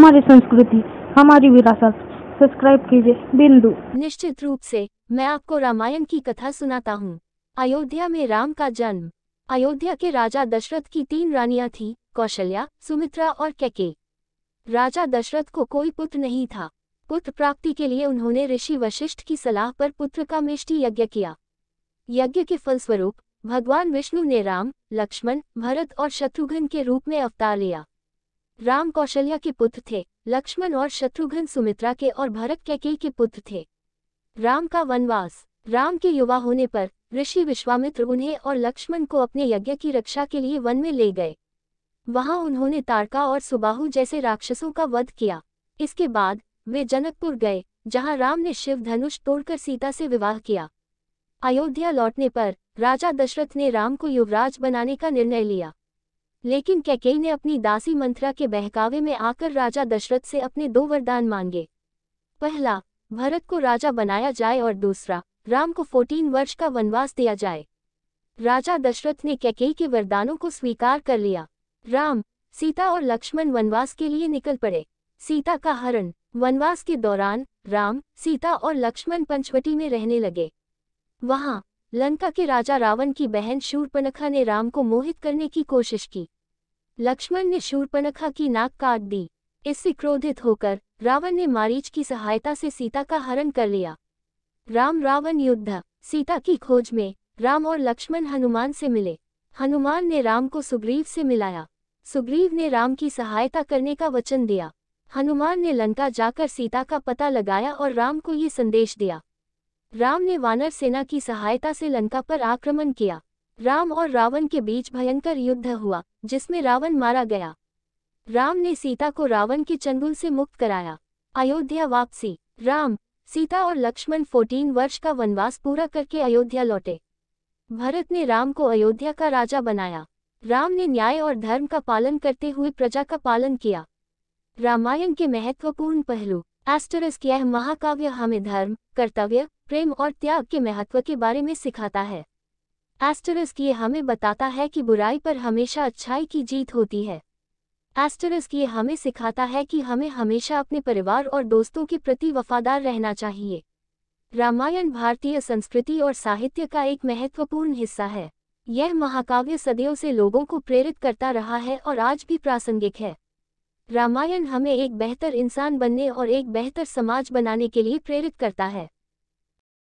हमारी संस्कृति, हमारी विरासत। सब्सक्राइब कीजिए बिंदु। निश्चित रूप से मैं आपको रामायण की कथा सुनाता हूँ। अयोध्या में राम का जन्म। अयोध्या के राजा दशरथ की 3 रानियां थीं, कौशल्या, सुमित्रा और कैकेयी। राजा दशरथ को कोई पुत्र नहीं था। पुत्र प्राप्ति के लिए उन्होंने ऋषि वशिष्ठ की सलाह पर पुत्र का मेष्टि यज्ञ किया। यज्ञ के फलस्वरूप भगवान विष्णु ने राम, लक्ष्मण, भरत और शत्रुघ्न के रूप में अवतार लिया। राम कौशल्या के पुत्र थे, लक्ष्मण और शत्रुघ्न सुमित्रा के और भरत कैकेयी के पुत्र थे। राम का वनवास। राम के युवा होने पर ऋषि विश्वामित्र उन्हें और लक्ष्मण को अपने यज्ञ की रक्षा के लिए वन में ले गए। वहां उन्होंने ताड़का और सुबाहु जैसे राक्षसों का वध किया। इसके बाद वे जनकपुर गए, जहां राम ने शिव धनुष तोड़कर सीता से विवाह किया। अयोध्या लौटने पर राजा दशरथ ने राम को युवराज बनाने का निर्णय लिया, लेकिन कैकेयी ने अपनी दासी मंथरा के बहकावे में आकर राजा दशरथ से अपने 2 वरदान मांगे। पहला, भरत को राजा बनाया जाए और दूसरा, राम को 14 वर्ष का वनवास दिया जाए। राजा दशरथ ने कैकेयी के वरदानों को स्वीकार कर लिया। राम, सीता और लक्ष्मण वनवास के लिए निकल पड़े। सीता का हरण। वनवास के दौरान राम, सीता और लक्ष्मण पंचवटी में रहने लगे। वहां लंका के राजा रावण की बहन शूर्पणखा ने राम को मोहित करने की कोशिश की। लक्ष्मण ने शूर्पणखा की नाक काट दी। इससे क्रोधित होकर रावण ने मारीच की सहायता से सीता का हरण कर लिया। राम रावण युद्ध। सीता की खोज में राम और लक्ष्मण हनुमान से मिले। हनुमान ने राम को सुग्रीव से मिलाया। सुग्रीव ने राम की सहायता करने का वचन दिया। हनुमान ने लंका जाकर सीता का पता लगाया और राम को ये संदेश दिया। राम ने वानर सेना की सहायता से लंका पर आक्रमण किया। राम और रावण के बीच भयंकर युद्ध हुआ, जिसमें रावण मारा गया। राम ने सीता को रावण के चंगुल से मुक्त कराया। अयोध्या वापसी। राम, सीता और लक्ष्मण 14 वर्ष का वनवास पूरा करके अयोध्या लौटे। भरत ने राम को अयोध्या का राजा बनाया। राम ने न्याय और धर्म का पालन करते हुए प्रजा का पालन किया। रामायण के महत्वपूर्ण पहलू। यह महाकाव्य हमें धर्म, कर्तव्य, प्रेम और त्याग के महत्व के बारे में सिखाता है। ये हमें बताता है कि बुराई पर हमेशा अच्छाई की जीत होती है। ये हमें सिखाता है कि हमें हमेशा अपने परिवार और दोस्तों के प्रति वफादार रहना चाहिए। रामायण भारतीय संस्कृति और साहित्य का एक महत्वपूर्ण हिस्सा है। यह महाकाव्य सदियों से लोगों को प्रेरित करता रहा है और आज भी प्रासंगिक है। रामायण हमें एक बेहतर इंसान बनने और एक बेहतर समाज बनाने के लिए प्रेरित करता है।